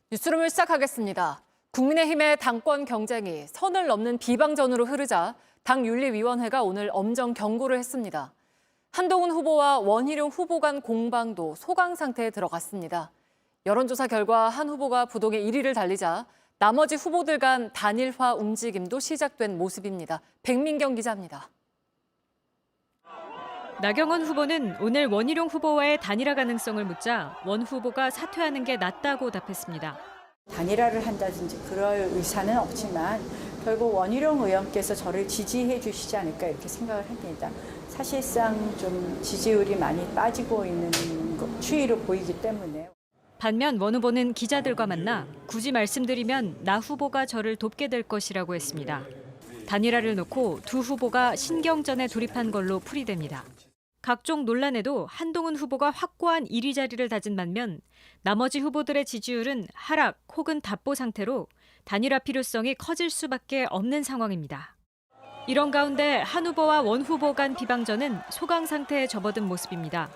뉴스룸을 시작하겠습니다. 국민의힘의 당권 경쟁이 선을 넘는 비방전으로 흐르자 당윤리위원회가 오늘 엄정 경고를 했습니다. 한동훈 후보와 원희룡 후보 간 공방도 소강 상태에 들어갔습니다. 여론조사 결과 한 후보가 부동의 1위를 달리자 나머지 후보들 간 단일화 움직임도 시작된 모습입니다. 백민경 기자입니다. 나경원 후보는 오늘 원희룡 후보와의 단일화 가능성을 묻자 원 후보가 사퇴하는 게 낫다고 답했습니다. 단일화를 한다든지 그럴 의사는 없지만 결국 원희룡 의원께서 저를 지지해 주시지 않을까 이렇게 생각을 합니다. 사실상 좀 지지율이 많이 빠지고 있는 추이로 보이기 때문에. 반면 원 후보는 기자들과 만나 굳이 말씀드리면 나 후보가 저를 돕게 될 것이라고 했습니다. 단일화를 놓고 두 후보가 신경전에 돌입한 걸로 풀이됩니다. 각종 논란에도 한동훈 후보가 확고한 1위 자리를 다진 반면 나머지 후보들의 지지율은 하락 혹은 답보 상태로 단일화 필요성이 커질 수밖에 없는 상황입니다. 이런 가운데 한 후보와 원 후보 간 비방전은 소강 상태에 접어든 모습입니다.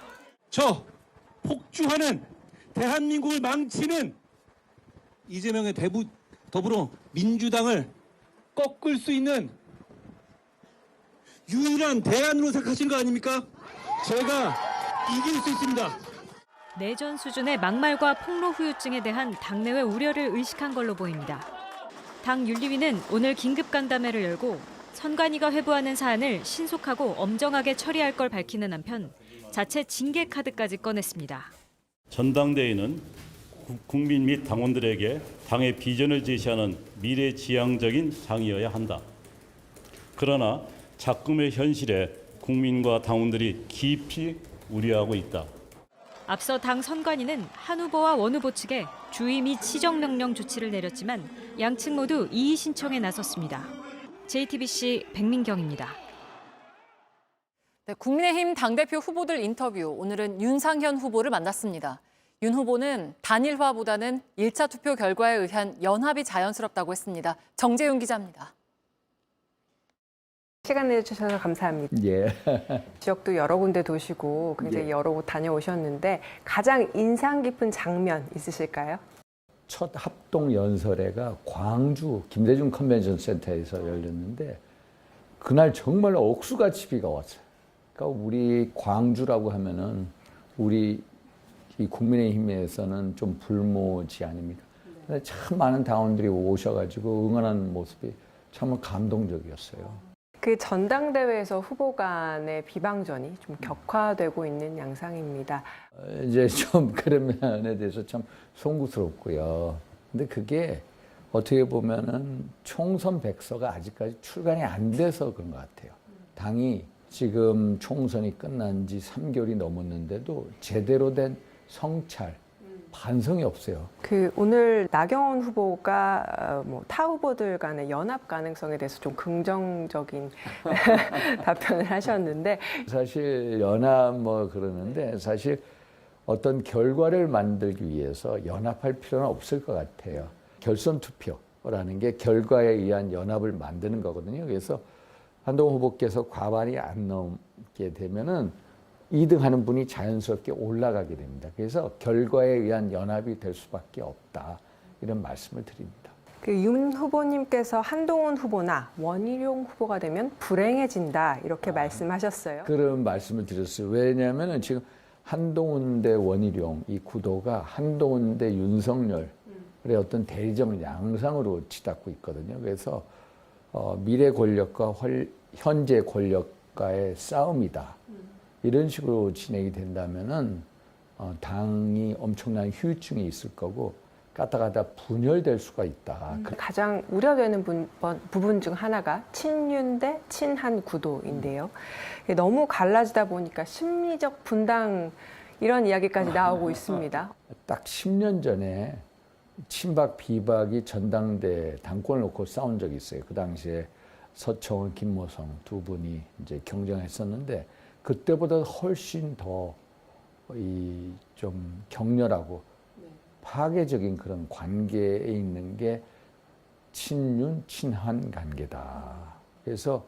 저 폭주하는 대한민국을 망치는 이재명의 더불어 민주당을 꺾을 수 있는 유일한 대안으로 생각하시는 거 아닙니까? 제가 이길 수 있습니다. 내전 수준의 막말과 폭로 후유증에 대한 당내외 우려를 의식한 걸로 보입니다. 당 윤리위는 오늘 긴급 간담회를 열고 선관위가 회부하는 사안을 신속하고 엄정하게 처리할 걸 밝히는 한편 자체 징계 카드까지 꺼냈습니다. 전당대회는 국민 및 당원들에게 당의 비전을 제시하는 미래지향적인 장이어야 한다. 그러나 작금의 현실에 국민과 당원들이 깊이 우려하고 있다. 앞서 당 선관위는 한 후보와 원 후보 측에 주의 및 시정명령 조치를 내렸지만 양측 모두 이의 신청에 나섰습니다. JTBC 백민경입니다. 네, 국민의힘 당대표 후보들 인터뷰, 오늘은 윤상현 후보를 만났습니다. 윤 후보는 단일화보다는 1차 투표 결과에 의한 연합이 자연스럽다고 했습니다. 정재윤 기자입니다. 시간 내주셔서 감사합니다. 예. 지역도 여러 군데 도시고 굉장히 여러 곳 다녀오셨는데 가장 인상 깊은 장면 있으실까요? 첫 합동 연설회가 광주 김대중 컨벤션 센터에서 열렸는데 그날 정말 억수같이 비가 왔어요. 그러니까 우리 광주라고 하면은 우리 이 국민의힘에서는 좀 불모지 아닙니까? 근데 참 많은 당원들이 오셔가지고 응원하는 모습이 정말 감동적이었어요. 그 전당대회에서 후보 간의 비방전이 좀 격화되고 있는 양상입니다. 이제 좀 그런 면에 대해서 참 송구스럽고요. 근데 그게 어떻게 보면은 총선 백서가 아직까지 출간이 안 돼서 그런 것 같아요. 당이 지금 총선이 끝난 지 3개월이 넘었는데도 제대로 된 성찰, 반성이 없어요. 오늘 나경원 후보가 타 후보들 간의 연합 가능성에 대해서 좀 긍정적인 답변을 하셨는데 사실 연합 그러는데 사실 어떤 결과를 만들기 위해서 연합할 필요는 없을 것 같아요. 결선 투표라는 게 결과에 의한 연합을 만드는 거거든요. 그래서 한동훈 후보께서 과반이 안 넘게 되면은 2등 하는 분이 자연스럽게 올라가게 됩니다. 그래서 결과에 의한 연합이 될 수밖에 없다. 이런 말씀을 드립니다. 윤 후보님께서 한동훈 후보나 원희룡 후보가 되면 불행해진다 이렇게 말씀하셨어요. 그런 말씀을 드렸어요. 왜냐하면 지금 한동훈 대 원희룡 이 구도가 한동훈 대 윤석열의 어떤 대리적 양상으로 치닫고 있거든요. 그래서 미래 권력과 현재 권력과의 싸움이다. 이런 식으로 진행이 된다면은 당이 엄청난 후유증이 있을 거고 가다가다 분열될 수가 있다. 가장 우려되는 부분 중 하나가 친윤 대 친한 구도인데요. 너무 갈라지다 보니까 심리적 분당 이런 이야기까지 나오고 있습니다. 딱 10년 전에 친박 비박이 전당대 당권을 놓고 싸운 적이 있어요. 그 당시에 서청원, 김모성 두 분이 이제 경쟁했었는데 그때보다 훨씬 더 좀 격렬하고 파괴적인 그런 관계에 있는 게 친윤, 친한 관계다. 그래서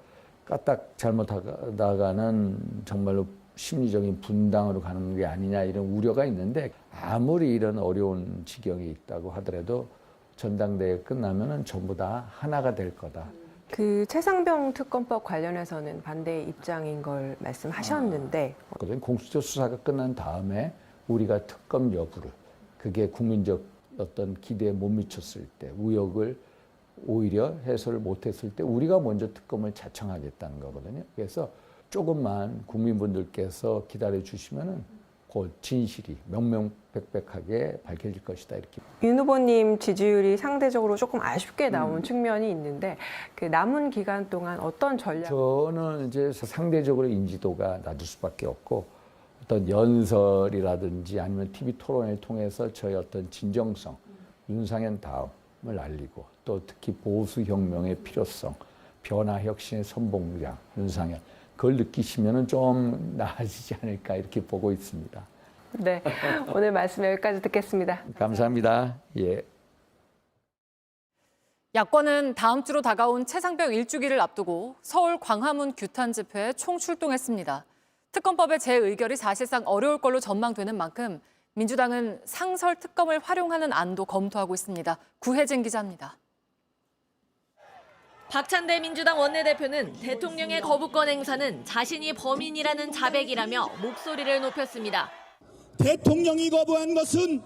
까딱 잘못하다가는 정말로 심리적인 분당으로 가는 게 아니냐 이런 우려가 있는데 아무리 이런 어려운 지경이 있다고 하더라도 전당대회 끝나면은 전부 다 하나가 될 거다. 그 최상병 특검법 관련해서는 반대 입장인 걸 말씀하셨는데 공수처 수사가 끝난 다음에 우리가 특검 여부를 그게 국민적 어떤 기대에 못 미쳤을 때 의혹을 오히려 해소를 못했을 때 우리가 먼저 특검을 자청하겠다는 거거든요. 그래서 조금만 국민분들께서 기다려 주시면은 곧 진실이 명명백백하게 밝혀질 것이다 이렇게. 윤 후보님 지지율이 상대적으로 조금 아쉽게 나온 측면이 있는데 그 남은 기간 동안 어떤 전략? 저는 이제 상대적으로 인지도가 낮을 수밖에 없고 어떤 연설이라든지 아니면 TV 토론을 통해서 저의 어떤 진정성, 윤상현 다음을 알리고 또 특히 보수혁명의 필요성, 변화 혁신의 선봉장, 윤상현 그걸 느끼시면은 좀 나아지지 않을까 이렇게 보고 있습니다. 네, 오늘 말씀 여기까지 듣겠습니다. 감사합니다. 예. 야권은 다음 주로 다가온 최상병 1주기를 앞두고 서울 광화문 규탄 집회에 총출동했습니다. 특검법의 재의결이 사실상 어려울 걸로 전망되는 만큼 민주당은 상설 특검을 활용하는 안도 검토하고 있습니다. 구혜진 기자입니다. 박찬대 민주당 원내대표는 대통령의 거부권 행사는 자신이 범인이라는 자백이라며 목소리를 높였습니다. 대통령이 거부한 것은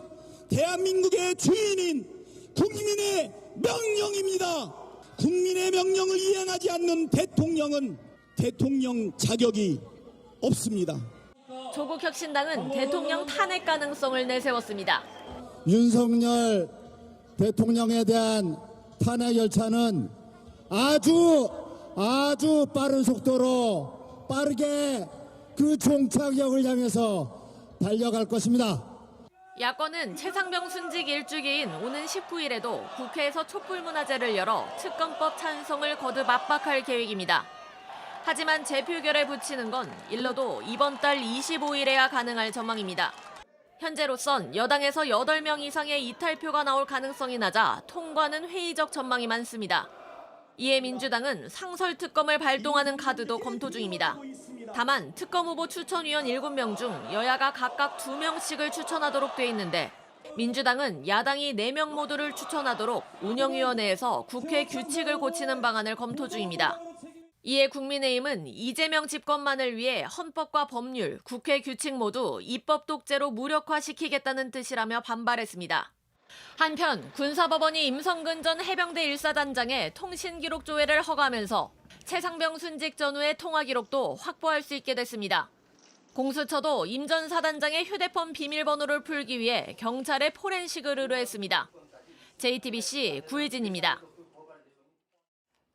대한민국의 주인인 국민의 명령입니다. 국민의 명령을 이행하지 않는 대통령은 대통령 자격이 없습니다. 조국 혁신당은 대통령 탄핵 가능성을 내세웠습니다. 윤석열 대통령에 대한 탄핵 열차는 아주 빠른 속도로 빠르게 그 종착역을 향해서 달려갈 것입니다. 야권은 최상병 순직 1주기인 오는 19일에도 국회에서 촛불문화제를 열어 특검법 찬성을 거듭 압박할 계획입니다. 하지만 재표결에 붙이는 건 일러도 이번 달 25일에야 가능할 전망입니다. 현재로선 여당에서 8명 이상의 이탈표가 나올 가능성이 낮아 통과는 회의적 전망이 많습니다. 이에 민주당은 상설 특검을 발동하는 카드도 검토 중입니다. 다만 특검 후보 추천위원 7명 중 여야가 각각 2명씩을 추천하도록 돼 있는데 민주당은 야당이 4명 모두를 추천하도록 운영위원회에서 국회 규칙을 고치는 방안을 검토 중입니다. 이에 국민의힘은 이재명 집권만을 위해 헌법과 법률, 국회 규칙 모두 입법 독재로 무력화시키겠다는 뜻이라며 반발했습니다. 한편 군사법원이 임성근 전 해병대 1사단장의 통신기록 조회를 허가하면서 최상병 순직 전후의 통화 기록도 확보할 수 있게 됐습니다. 공수처도 임 전 사단장의 휴대폰 비밀번호를 풀기 위해 경찰에 포렌식을 의뢰했습니다. JTBC 구혜진입니다.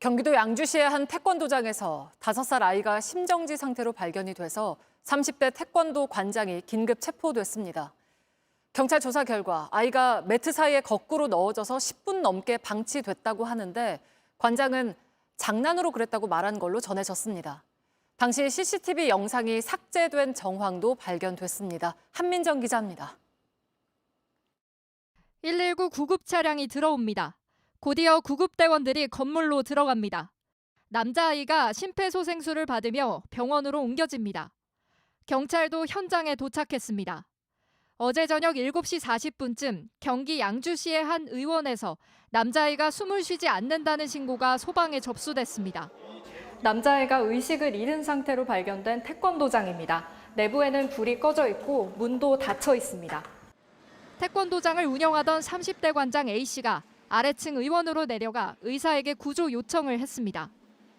경기도 양주시의 한 태권도장에서 5살 아이가 심정지 상태로 발견이 돼서 30대 태권도 관장이 긴급 체포됐습니다. 경찰 조사 결과 아이가 매트 사이에 거꾸로 넣어져서 10분 넘게 방치됐다고 하는데 관장은 장난으로 그랬다고 말한 걸로 전해졌습니다. 당시 CCTV 영상이 삭제된 정황도 발견됐습니다. 한민정 기자입니다. 119 구급 차량이 들어옵니다. 곧이어 구급대원들이 건물로 들어갑니다. 남자아이가 심폐소생술을 받으며 병원으로 옮겨집니다. 경찰도 현장에 도착했습니다. 어제 저녁 7시 40분쯤 경기 양주시의 한 의원에서 남자아이가 숨을 쉬지 않는다는 신고가 소방에 접수됐습니다. 남자아이가 의식을 잃은 상태로 발견된 태권도장입니다. 내부에는 불이 꺼져 있고 문도 닫혀 있습니다. 태권도장을 운영하던 30대 관장 A씨가 아래층 의원으로 내려가 의사에게 구조 요청을 했습니다.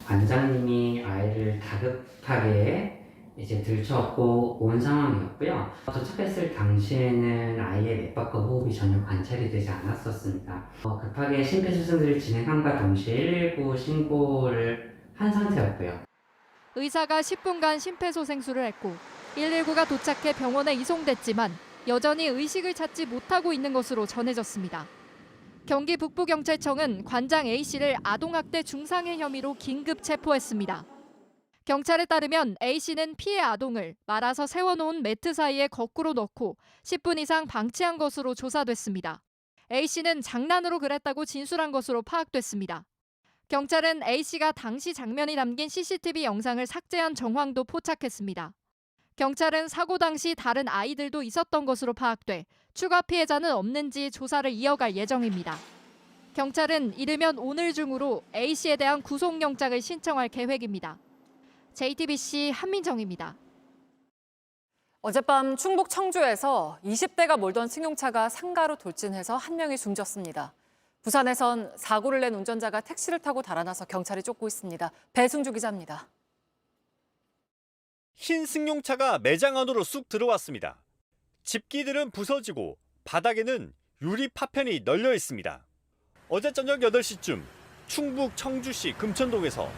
관장님이 아이를 다급하게 이제 들쳐업고 온 상황이었고요. 도착했을 당시에는 아이의 맥박과 호흡이 전혀 관찰이 되지 않았었습니다. 급하게 심폐소생술을 진행함과 동시에 119 신고를 한 상태였고요. 의사가 10분간 심폐소생술을 했고 119가 도착해 병원에 이송됐지만 여전히 의식을 찾지 못하고 있는 것으로 전해졌습니다. 경기 북부경찰청은 관장 A씨를 아동학대 중상해 혐의로 긴급 체포했습니다. 경찰에 따르면 A씨는 피해 아동을 말아서 세워놓은 매트 사이에 거꾸로 넣고 10분 이상 방치한 것으로 조사됐습니다. A씨는 장난으로 그랬다고 진술한 것으로 파악됐습니다. 경찰은 A씨가 당시 장면이 담긴 CCTV 영상을 삭제한 정황도 포착했습니다. 경찰은 사고 당시 다른 아이들도 있었던 것으로 파악돼 추가 피해자는 없는지 조사를 이어갈 예정입니다. 경찰은 이르면 오늘 중으로 A씨에 대한 구속영장을 신청할 계획입니다. JTBC 한민정입니다. 어젯밤 충북 청주에서 20대가 몰던 승용차가 상가로 돌진해서 한 명이 숨졌습니다. 부산에선 사고를 낸 운전자가 택시를 타고 달아나서 경찰이 쫓고 있습니다. 배승주 기자입니다. 흰 승용차가 매장 안으로 쑥 들어왔습니다. 집기들은 부서지고 바닥에는 유리 파편이 널려 있습니다. 어제 저녁 8시쯤 충북 청주시 금천동에서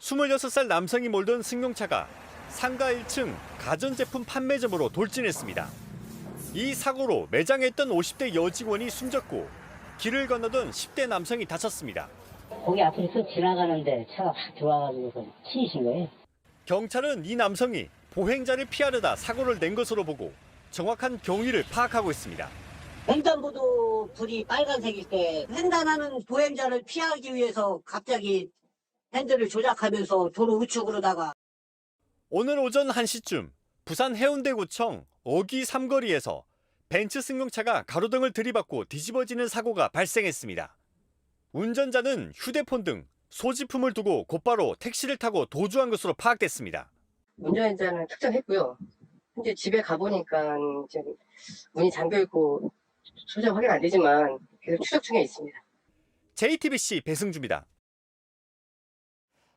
26살 남성이 몰던 승용차가 상가 1층 가전제품 판매점으로 돌진했습니다. 이 사고로 매장에 있던 50대 여직원이 숨졌고 길을 건너던 10대 남성이 다쳤습니다. 거기 앞으로 쓱 지나가는데 차가 확 들어와가지고 치이신 거예요. 경찰은 이 남성이 보행자를 피하려다 사고를 낸 것으로 보고 정확한 경위를 파악하고 있습니다. 횡단보도 불이 빨간색일 때 횡단하는 보행자를 피하기 위해서 갑자기 핸들을 조작하면서 도로 우측으로다가 오늘 오전 1시쯤 부산 해운대구청 어귀 삼거리에서 벤츠 승용차가 가로등을 들이받고 뒤집어지는 사고가 발생했습니다. 운전자는 휴대폰 등 소지품을 두고 곧바로 택시를 타고 도주한 것으로 파악됐습니다. 운전자는 특정했고요. 현재 집에 가보니까 이제 문이 잠겨있고 소장 확인 안 되지만 계속 추적 중에 있습니다. JTBC 배승주입니다.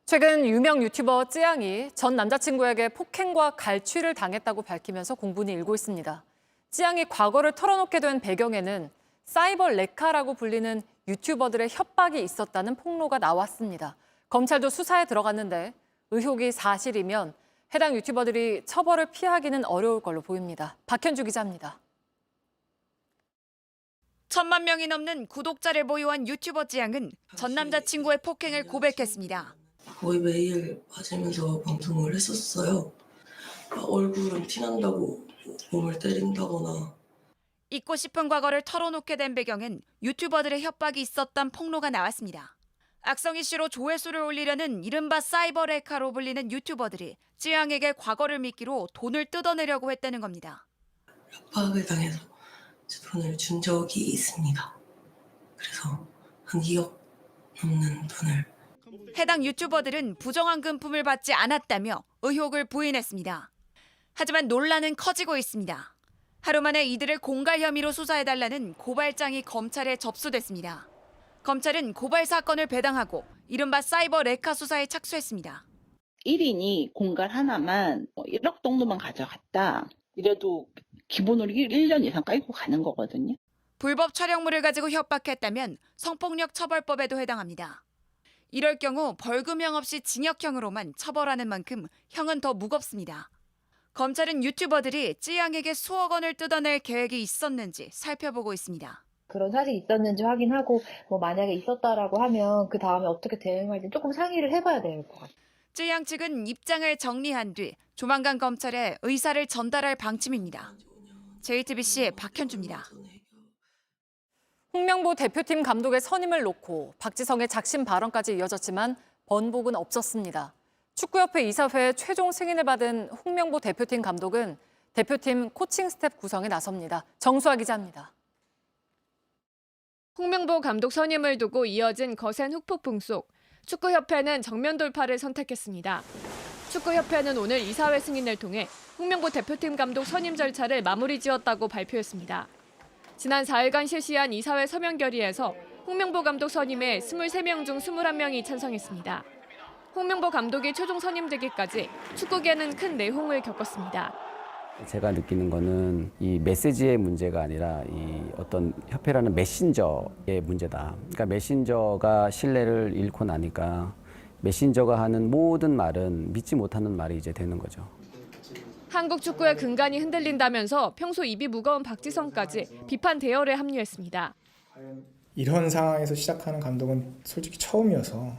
최근 유명 유튜버 쯔양이 전 남자친구에게 폭행과 갈취를 당했다고 밝히면서 공분이 일고 있습니다. 쯔양이 과거를 털어놓게 된 배경에는 사이버 레카라고 불리는 유튜버들의 협박이 있었다는 폭로가 나왔습니다. 검찰도 수사에 들어갔는데 의혹이 사실이면 해당 유튜버들이 처벌을 피하기는 어려울 걸로 보입니다. 박현주 기자입니다. 1,000만 명이 넘는 구독자를 보유한 유튜버 쯔양은 전 남자친구의 폭행을 고백했습니다. 거의 매일 맞으면서 방송을 했었어요. 얼굴은 티난다고 몸을 때린다거나. 잊고 싶은 과거를 털어놓게 된 배경엔 유튜버들의 협박이 있었던 폭로가 나왔습니다. 악성 이슈로 조회수를 올리려는 이른바 사이버 레카로 불리는 유튜버들이 쯔양에게 과거를 미끼로 돈을 뜯어내려고 했다는 겁니다. 협박을 당해서 제 돈을 준 적이 있습니다. 그래서 한 2억 넘는 돈을. 해당 유튜버들은 부정한 금품을 받지 않았다며 의혹을 부인했습니다. 하지만 논란은 커지고 있습니다. 하루 만에 이들을 공갈 혐의로 수사해달라는 고발장이 검찰에 접수됐습니다. 검찰은 고발 사건을 배당하고 이른바 사이버 레카 수사에 착수했습니다. 1인이 공갈 하나만 1억 정도만 가져갔다. 이래도 기본으로 1년 이상 깔고 가는 거거든요. 불법 촬영물을 가지고 협박했다면 성폭력 처벌법에도 해당합니다. 이럴 경우 벌금형 없이 징역형으로만 처벌하는 만큼 형은 더 무겁습니다. 검찰은 유튜버들이 쯔양에게 수억 원을 뜯어낼 계획이 있었는지 살펴보고 있습니다. 그런 사실이 있었는지 확인하고 만약에 있었다라고 하면 그 다음에 어떻게 대응할지 조금 상의를 해봐야 될 것 같아요. 쯔양 측은 입장을 정리한 뒤 조만간 검찰에 의사를 전달할 방침입니다. JTBC 박현주입니다. 홍명보 대표팀 감독의 선임을 놓고 박지성의 작심 발언까지 이어졌지만 번복은 없었습니다. 축구협회 이사회 최종 승인을 받은 홍명보 대표팀 감독은 대표팀 코칭 스텝 구성에 나섭니다. 정수아 기자입니다. 홍명보 감독 선임을 두고 이어진 거센 후폭풍 속 축구협회는 정면 돌파를 선택했습니다. 축구협회는 오늘 이사회 승인을 통해 홍명보 대표팀 감독 선임 절차를 마무리 지었다고 발표했습니다. 지난 4일간 실시한 이사회 서명 결의에서 홍명보 감독 선임에 23명 중 21명이 찬성했습니다. 홍명보 감독이 최종 선임되기까지 축구계는 큰 내홍을 겪었습니다. 제가 느끼는 거는 이 메시지의 문제가 아니라 이 어떤 협회라는 메신저의 문제다. 그러니까 메신저가 신뢰를 잃고 나니까 메신저가 하는 모든 말은 믿지 못하는 말이 이제 되는 거죠. 한국 축구의 근간이 흔들린다면서 평소 입이 무거운 박지성까지 비판 대열에 합류했습니다. 이런 상황에서 시작하는 감독은 솔직히 처음이어서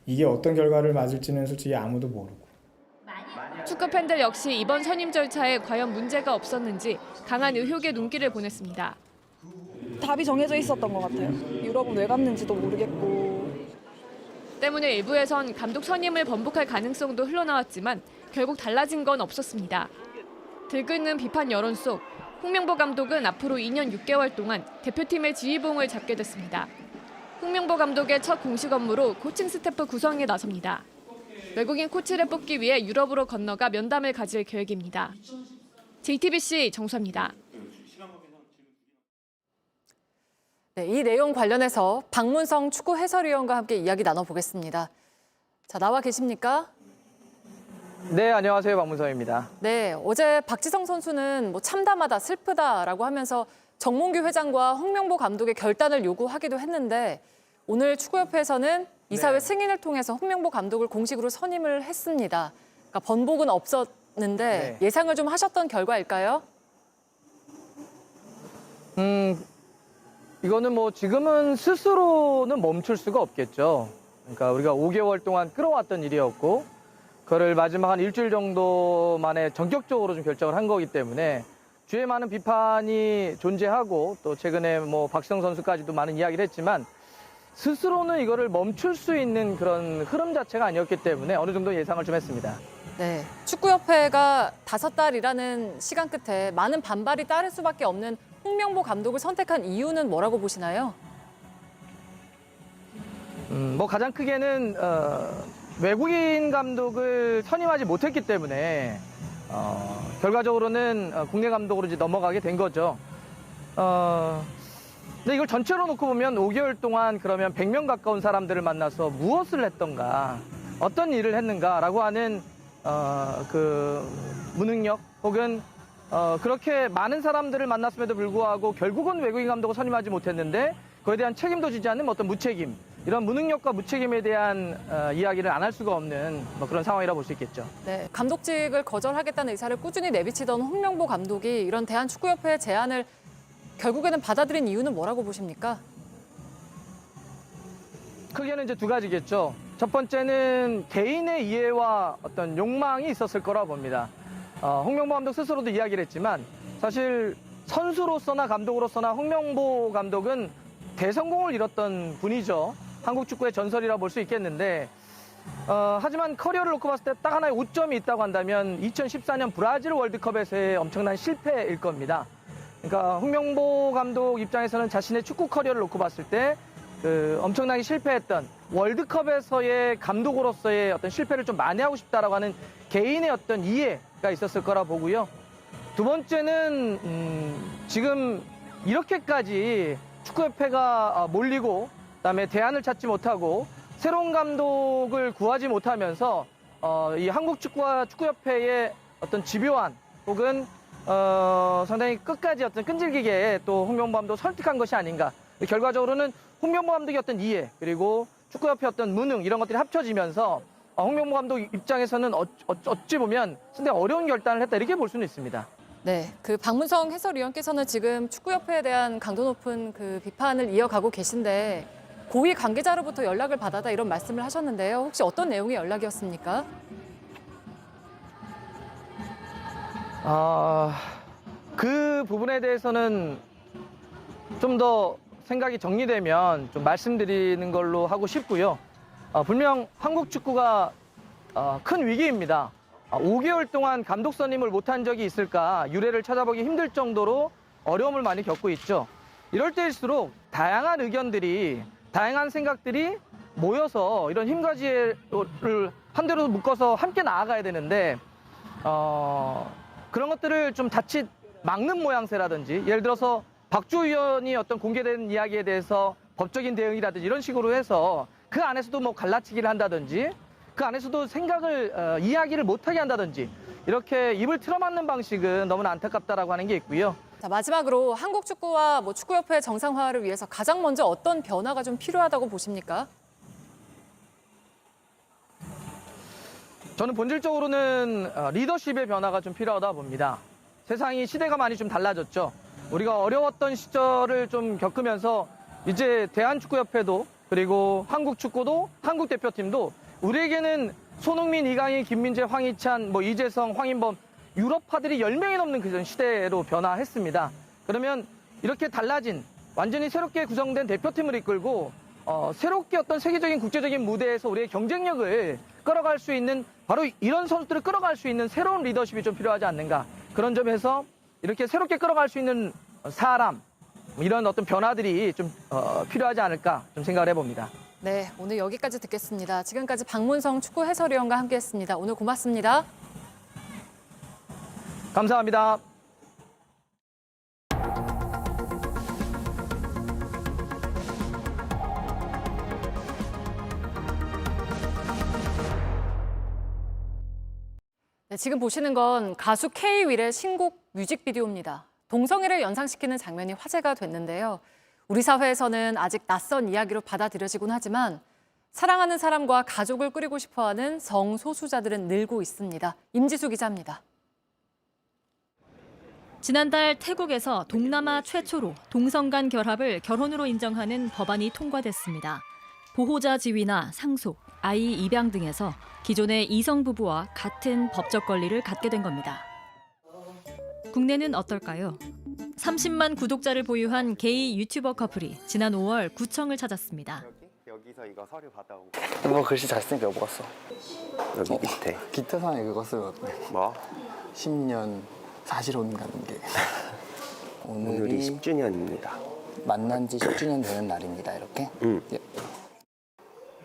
이게 어떤 결과를 맞을지는 솔직히 아무도 모르고. 축구 팬들 역시 이번 선임 절차에 과연 문제가 없었는지 강한 의혹의 눈길을 보냈습니다. 답이 정해져 있었던 것 같아요. 유럽은 왜 갔는지도 모르겠고. 때문에 일부에선 감독 선임을 번복할 가능성도 흘러나왔지만 결국 달라진 건 없었습니다. 들끓는 비판 여론 속 홍명보 감독은 앞으로 2년 6개월 동안 대표팀의 지휘봉을 잡게 됐습니다. 홍명보 감독의 첫 공식 업무로 코칭 스태프 구성에 나섭니다. 외국인 코치를 뽑기 위해 유럽으로 건너가 면담을 가질 계획입니다. JTBC 정수아입니다. 네, 이 내용 관련해서 박문성 축구 해설위원과 함께 이야기 나눠보겠습니다. 자, 나와 계십니까? 네, 안녕하세요. 박문성입니다. 네, 어제 박지성 선수는 뭐 참담하다, 슬프다라고 하면서 정몽규 회장과 홍명보 감독의 결단을 요구하기도 했는데 오늘 축구협회에서는 이사회 승인을 통해서 홍명보 감독을 공식으로 선임을 했습니다. 그러니까 번복은 없었는데 예상을 좀 하셨던 결과일까요? 이거는 뭐 지금은 스스로는 멈출 수가 없겠죠. 그러니까 우리가 5개월 동안 끌어왔던 일이었고 그거를 마지막 한 일주일 정도 만에 전격적으로 좀 결정을 한 거기 때문에 주위에 많은 비판이 존재하고 또 최근에 뭐 박지성 선수까지도 많은 이야기를 했지만 스스로는 이거를 멈출 수 있는 그런 흐름 자체가 아니었기 때문에 어느 정도 예상을 좀 했습니다. 네, 축구협회가 5달이라는 시간 끝에 많은 반발이 따를 수밖에 없는 홍명보 감독을 선택한 이유는 뭐라고 보시나요? 뭐 가장 크게는 외국인 감독을 선임하지 못했기 때문에 결과적으로는 국내 감독으로 이제 넘어가게 된 거죠. 근데 이걸 전체로 놓고 보면 5개월 동안 그러면 100명 가까운 사람들을 만나서 무엇을 했던가, 어떤 일을 했는가라고 하는 그 무능력 혹은 그렇게 많은 사람들을 만났음에도 불구하고 결국은 외국인 감독을 선임하지 못했는데 그에 대한 책임도 지지 않는 어떤 무책임, 이런 무능력과 무책임에 대한 이야기를 안 할 수가 없는 뭐 그런 상황이라고 볼 수 있겠죠. 네, 감독직을 거절하겠다는 의사를 꾸준히 내비치던 홍명보 감독이 이런 대한축구협회의 제안을 결국에는 받아들인 이유는 뭐라고 보십니까? 크게는 이제 두 가지겠죠. 첫 번째는 개인의 이해와 어떤 욕망이 있었을 거라고 봅니다. 홍명보 감독 스스로도 이야기를 했지만 사실 선수로서나 감독으로서나 홍명보 감독은 대성공을 이뤘던 분이죠. 한국 축구의 전설이라 볼 수 있겠는데 하지만 커리어를 놓고 봤을 때 딱 하나의 오점이 있다고 한다면 2014년 브라질 월드컵에서의 엄청난 실패일 겁니다. 그러니까 홍명보 감독 입장에서는 자신의 축구 커리어를 놓고 봤을 때 엄청나게 실패했던 월드컵에서의 감독으로서의 어떤 실패를 좀 만회하고 싶다라고 하는 개인의 어떤 이해가 있었을 거라 보고요. 두 번째는 지금 이렇게까지 축구협회가 몰리고 그다음에 대안을 찾지 못하고 새로운 감독을 구하지 못하면서 이 한국 축구와 축구협회의 어떤 집요한 혹은 상당히 끝까지 어떤 끈질기게 또 홍명보 감독을 설득한 것이 아닌가. 결과적으로는 홍명보 감독의 어떤 이해 그리고 축구협회 어떤 무능 이런 것들이 합쳐지면서 홍명보 감독 입장에서는 어찌 보면 상당히 어려운 결단을 했다 이렇게 볼 수는 있습니다. 네, 그 박문성 해설위원께서는 지금 축구협회에 대한 강도 높은 그 비판을 이어가고 계신데 고위 관계자로부터 연락을 받았다 이런 말씀을 하셨는데요. 혹시 어떤 내용의 연락이었습니까? 그 부분에 대해서는 좀 더 생각이 정리되면 좀 말씀드리는 걸로 하고 싶고요. 분명 한국 축구가 큰 위기입니다. 5개월 동안 감독 선임을 못한 적이 있을까 유례를 찾아보기 힘들 정도로 어려움을 많이 겪고 있죠. 이럴 때일수록 다양한 의견들이, 다양한 생각들이 모여서 이런 힘과 지혜를 한데로 묶어서 함께 나아가야 되는데 그런 것들을 좀 자칫 막는 모양새라든지 예를 들어서 박주호 의원이 어떤 공개된 이야기에 대해서 법적인 대응이라든지 이런 식으로 해서 그 안에서도 뭐 갈라치기를 한다든지 그 안에서도 생각을 이야기를 못하게 한다든지 이렇게 입을 틀어막는 방식은 너무나 안타깝다라고 하는 게 있고요. 자, 마지막으로 한국 축구와 뭐 축구협회 정상화를 위해서 가장 먼저 어떤 변화가 좀 필요하다고 보십니까? 저는 본질적으로는 리더십의 변화가 좀 필요하다 봅니다. 세상이 시대가 많이 좀 달라졌죠. 우리가 어려웠던 시절을 좀 겪으면서 이제 대한축구협회도 그리고 한국 축구도 한국 대표팀도 우리에게는 손흥민, 이강인, 김민재, 황희찬, 뭐 이재성, 황인범 유럽파들이 10명이 넘는 그런 시대로 변화했습니다. 그러면 이렇게 달라진 완전히 새롭게 구성된 대표팀을 이끌고 새롭게 어떤 세계적인 국제적인 무대에서 우리의 경쟁력을 끌어갈 수 있는 바로 이런 선수들을 끌어갈 수 있는 새로운 리더십이 좀 필요하지 않는가. 그런 점에서 이렇게 새롭게 끌어갈 수 있는 사람 이런 어떤 변화들이 좀 필요하지 않을까 좀 생각을 해봅니다. 네, 오늘 여기까지 듣겠습니다. 지금까지 박문성 축구 해설위원과 함께했습니다. 오늘 고맙습니다. 감사합니다. 네, 지금 보시는 건 가수 K-윌의 신곡 뮤직비디오입니다. 동성애를 연상시키는 장면이 화제가 됐는데요. 우리 사회에서는 아직 낯선 이야기로 받아들여지곤 하지만 사랑하는 사람과 가족을 꾸리고 싶어하는 성소수자들은 늘고 있습니다. 임지수 기자입니다. 지난달 태국에서 동남아 최초로 동성 간 결합을 결혼으로 인정하는 법안이 통과됐습니다. 보호자 지위나 상속, 아이 입양 등에서 기존의 이성 부부와 같은 법적 권리를 갖게 된 겁니다. 국내는 어떨까요? 30만 구독자를 보유한 게이 유튜버 커플이 지난 5월 구청을 찾았습니다. 여기서 이거 서류 받아오고. 너 글씨 잘 쓰니까 여보가 써. 여기 밑에. 기타상에 그거 쓰거든. 뭐? 10년 사실혼 가는 게. 오늘이 10주년입니다. 만난 지 10주년 되는 날입니다. 이렇게. 응. 예.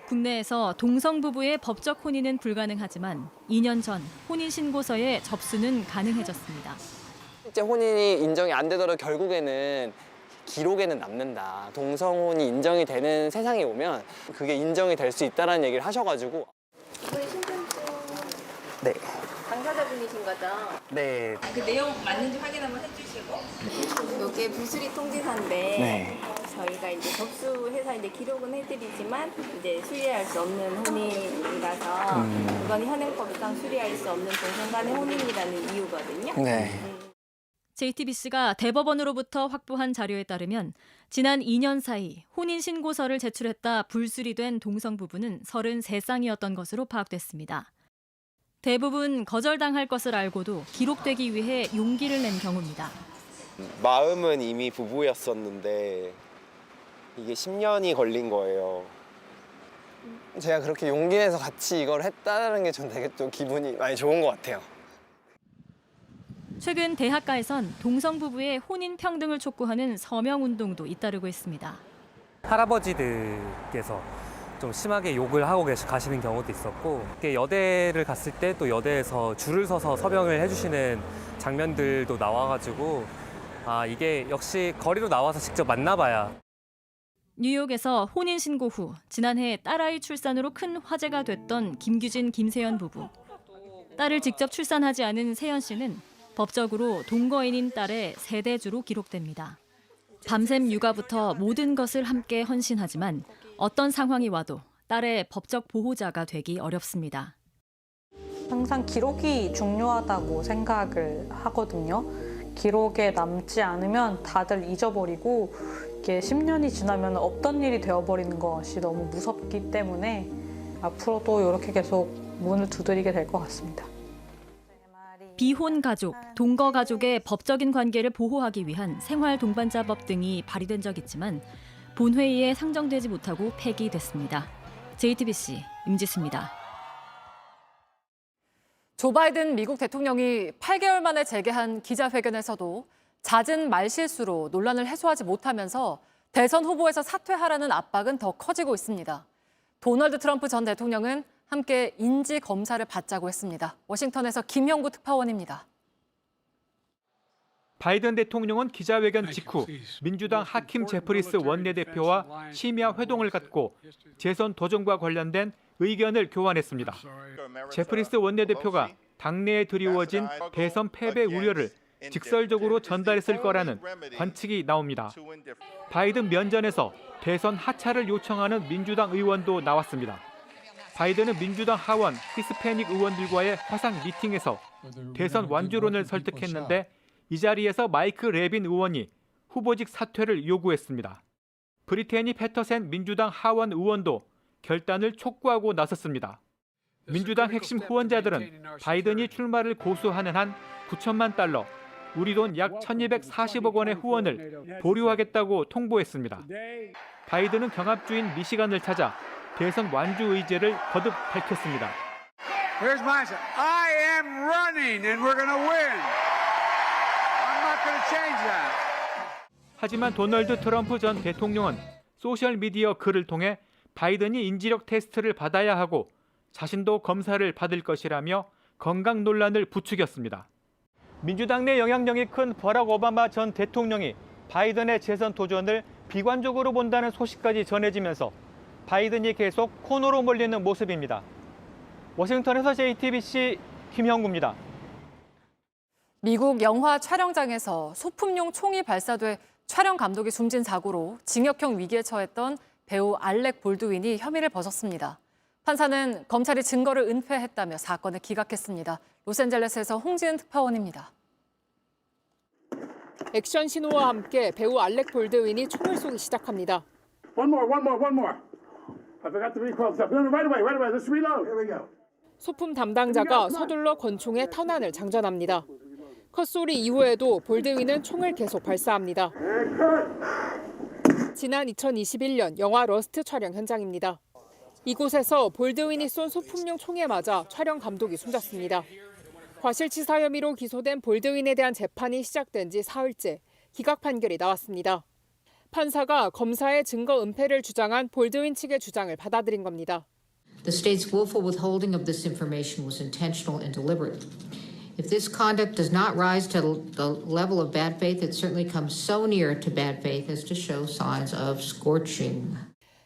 국내에서 동성 부부의 법적 혼인은 불가능하지만 2년 전 혼인신고서의 접수는 가능해졌습니다. 실제 혼인이 인정이 안 되더라도 결국에는 기록에는 남는다. 동성혼이 인정이 되는 세상이 오면 그게 인정이 될 수 있다는 얘기를 하셔가지고. 이번에 신분증 네. 당사자분이신 거죠? 네. 그 내용 맞는지 확인 한번 해주시고. 이게 부수리 통지서인데 네. 저희가 이제 접수해서 이제 기록은 해드리지만 이제 수리할 수 없는 혼인이라서 그건 현행법상 수리할 수 없는 동성 간의 혼인이라는 이유거든요. 네. JTBC가 대법원으로부터 확보한 자료에 따르면 지난 2년 사이 혼인신고서를 제출했다 불수리된 동성 부부는 33쌍이었던 것으로 파악됐습니다. 대부분 거절당할 것을 알고도 기록되기 위해 용기를 낸 경우입니다. 마음은 이미 부부였었는데 이게 10년이 걸린 거예요. 제가 그렇게 용기 내서 같이 이걸 했다는 게 전 되게 좀 기분이 많이 좋은 것 같아요. 최근 대학가에선 동성 부부의 혼인 평등을 촉구하는 서명 운동도 잇따르고 있습니다. 할아버지들께서 좀 심하게 욕을 하고 가시는 경우도 있었고, 여대를 갔을 때 또 여대에서 줄을 서서 서명을 해주시는 장면들도 나와가지고 이게 역시 거리로 나와서 직접 만나봐야. 뉴욕에서 혼인 신고 후 지난해 딸아이 출산으로 큰 화제가 됐던 김규진, 김세연 부부. 딸을 직접 출산하지 않은 세연 씨는 법적으로 동거인인 딸의 세대주로 기록됩니다. 밤샘 육아부터 모든 것을 함께 헌신하지만 어떤 상황이 와도 딸의 법적 보호자가 되기 어렵습니다. 항상 기록이 중요하다고 생각을 하거든요. 기록에 남지 않으면 다들 잊어버리고 이게 10년이 지나면 없던 일이 되어버리는 것이 너무 무섭기 때문에 앞으로도 이렇게 계속 문을 두드리게 될 것 같습니다. 비혼 가족, 동거 가족의 법적인 관계를 보호하기 위한 생활 동반자법 등이 발의된 적 있지만 본회의에 상정되지 못하고 폐기됐습니다. JTBC 임지수입니다. 조 바이든 미국 대통령이 8개월 만에 재개한 기자회견에서도 잦은 말실수로 논란을 해소하지 못하면서 대선 후보에서 사퇴하라는 압박은 더 커지고 있습니다. 도널드 트럼프 전 대통령은 함께 인지 검사를 받자고 했습니다. 워싱턴에서 김형구 특파원입니다. 바이든 대통령은 기자회견 직후 민주당 하킴 제프리스 원내대표와 심야 회동을 갖고 재선 도전과 관련된 의견을 교환했습니다. 제프리스 원내대표가 당내에 드리워진 대선 패배 우려를 직설적으로 전달했을 거라는 관측이 나옵니다. 바이든 면전에서 대선 하차를 요청하는 민주당 의원도 나왔습니다. 바이든은 민주당 하원 히스패닉 의원들과의 화상 미팅에서 대선 완주론을 설득했는데 이 자리에서 마이크 레빈 의원이 후보직 사퇴를 요구했습니다. 브리테니 패터센 민주당 하원 의원도 결단을 촉구하고 나섰습니다. 민주당 핵심 후원자들은 바이든이 출마를 고수하는 한 9천만 달러, 우리 돈 약 1,240억 원의 후원을 보류하겠다고 통보했습니다. 바이든은 경합주인 미시간을 찾아 대선 완주 의제를 거듭 밝혔습니다. Here's my answer. I am running and we're going to win. I'm not going to change that. 하지만 도널드 트럼프 전 대통령은 소셜미디어 글을 통해 바이든이 인지력 테스트를 받아야 하고 자신도 검사를 받을 것이라며 건강 논란을 부추겼습니다. 민주당 내 영향력이 큰 버락 오바마 전 대통령이 바이든의 재선 도전을 비관적으로 본다는 소식까지 전해지면서 바이든이 계속 코너로 몰리는 모습입니다. 워싱턴에서 JTBC 김형구입니다. 미국 영화 촬영장에서 소품용 총이 발사돼 촬영 감독이 숨진 사고로 징역형 위기에 처했던 배우 알렉 볼드윈이 혐의를 벗었습니다. 판사는 검찰이 증거를 은폐했다며 사건을 기각했습니다. 로스앤젤레스에서 홍지은 특파원입니다. 액션 신호와 함께 배우 알렉 볼드윈이 총을 쏘기 시작합니다. One more. I forgot to recoil stuff. No, right away. Let's reload. Here we go. 소품 담당자가 서둘러 권총에 탄환을 장전합니다. 컷소리 이후에도 볼드윈은 총을 계속 발사합니다. 지난 2021년 영화 러스트 촬영 현장입니다. 이곳에서 볼드윈이 쏜 소품용 총에 맞아 촬영 감독이 숨졌습니다. 과실치사 혐의로 기소된 볼드윈에 대한 재판이 시작된 지 사흘째 기각 판결이 나왔습니다. 판사가 검사의 증거 은폐를 주장한 볼드윈 측의 주장을 받아들인 겁니다. The state's willful withholding of this information was intentional and deliberate. If this conduct does not rise to the level of bad faith, it certainly comes so near to bad faith as to show signs of scorching.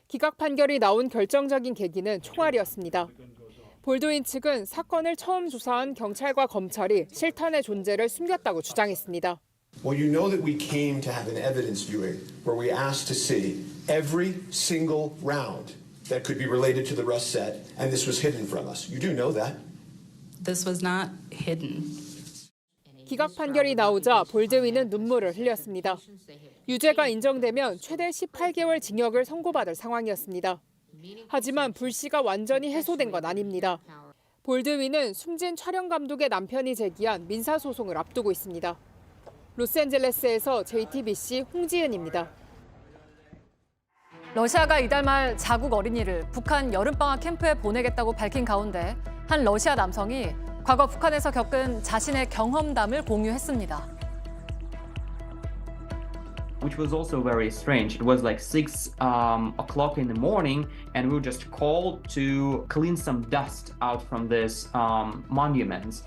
기각 판결이 나온 결정적인 계기는 총알이었습니다. 볼드윈 측은 사건을 처음 조사한 경찰과 검찰이 실탄의 존재를 숨겼다고 주장했습니다. Well, you know that we came to have an evidence viewing where we asked to see every single round that could be related to the Rust set, and this was hidden from us. You do know that. This was not hidden. 기각 판결이 나오자 볼드윈은 눈물을 흘렸습니다. 유죄가 인정되면 최대 18개월 징역을 선고받을 상황이었습니다. 하지만 불씨가 완전히 해소된 건 아닙니다. 볼드윈은 숨진 촬영 감독의 남편이 제기한 민사소송을 앞두고 있습니다. 로스앤젤레스에서 JTBC 홍지은입니다. 러시아가 이달 말 자국 어린이를 북한 여름방학 캠프에 보내겠다고 밝힌 가운데 한 러시아 남성이 과거 북한에서 겪은 자신의 경험담을 공유했습니다. Which was also very strange. It was like 6 o'clock in the morning, and we were just called to clean some dust out from this monuments.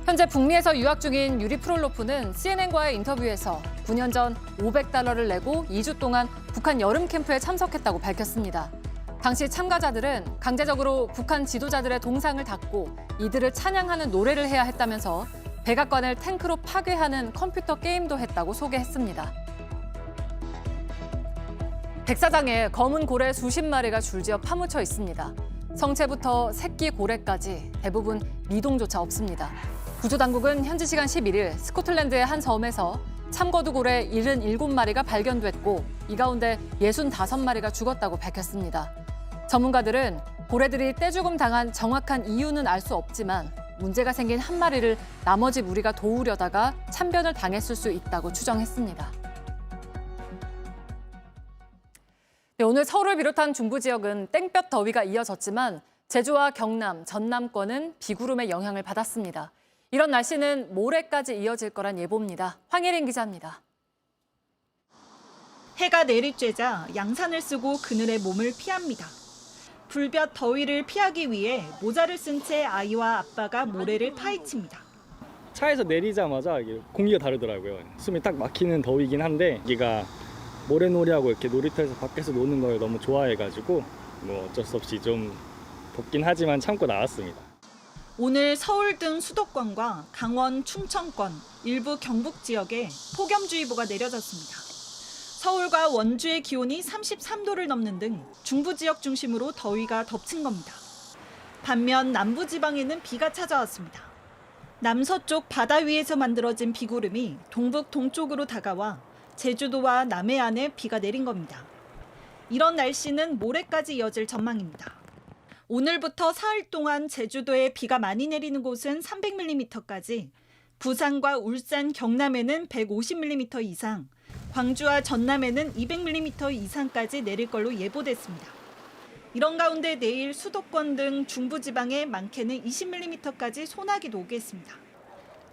현재 북미에서 유학 중인 유리 프롤로프는 CNN과의 인터뷰에서 9년 전 $500를 내고 2주 동안 북한 여름 캠프에 참석했다고 밝혔습니다. 당시 참가자들은 강제적으로 북한 지도자들의 동상을 닦고 이들을 찬양하는 노래를 해야 했다면서 백악관을 탱크로 파괴하는 컴퓨터 게임도 했다고 소개했습니다. 백사장에 검은 고래 수십 마리가 줄지어 파묻혀 있습니다. 성체부터 새끼 고래까지 대부분 미동조차 없습니다. 구조당국은 현지 시간 11일 스코틀랜드의 한 섬에서 참거두 고래 77마리가 발견됐고 이 가운데 65마리가 죽었다고 밝혔습니다. 전문가들은 고래들이 떼죽음 당한 정확한 이유는 알 수 없지만 문제가 생긴 한 마리를 나머지 무리가 도우려다가 참변을 당했을 수 있다고 추정했습니다. 네, 오늘 서울을 비롯한 중부 지역은 땡볕 더위가 이어졌지만 제주와 경남, 전남권은 비구름의 영향을 받았습니다. 이런 날씨는 모레까지 이어질 거란 예보입니다. 황예린 기자입니다. 해가 내리쬐자 양산을 쓰고 그늘에 몸을 피합니다. 불볕 더위를 피하기 위해 모자를 쓴 채 아이와 아빠가 모래를 파헤칩니다. 차에서 내리자마자 이게 공기가 다르더라고요. 숨이 딱 막히는 더위긴 한데 여기가 모래놀이하고 이렇게 놀이터에서 밖에서 노는 걸 너무 좋아해가지고 뭐 어쩔 수 없이 좀 덥긴 하지만 참고 나왔습니다. 오늘 서울 등 수도권과 강원, 충청권, 일부 경북 지역에 폭염주의보가 내려졌습니다. 서울과 원주의 기온이 33도를 넘는 등 중부 지역 중심으로 더위가 덮친 겁니다. 반면 남부 지방에는 비가 찾아왔습니다. 남서쪽 바다 위에서 만들어진 비구름이 동북 동쪽으로 다가와 제주도와 남해안에 비가 내린 겁니다. 이런 날씨는 모레까지 이어질 전망입니다. 오늘부터 사흘 동안 제주도에 비가 많이 내리는 곳은 300mm까지, 부산과 울산, 경남에는 150mm 이상, 광주와 전남에는 200mm 이상까지 내릴 걸로 예보됐습니다. 이런 가운데 내일 수도권 등 중부지방에 많게는 20mm까지 소나기도 오겠습니다.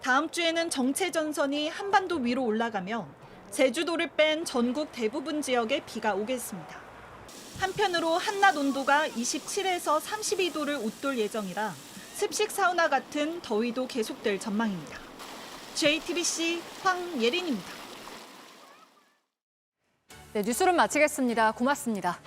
다음 주에는 정체전선이 한반도 위로 올라가며 제주도를 뺀 전국 대부분 지역에 비가 오겠습니다. 한편으로 한낮 온도가 27에서 32도를 웃돌 예정이라 습식 사우나 같은 더위도 계속될 전망입니다. JTBC 황예린입니다. 네, 뉴스룸 마치겠습니다. 고맙습니다.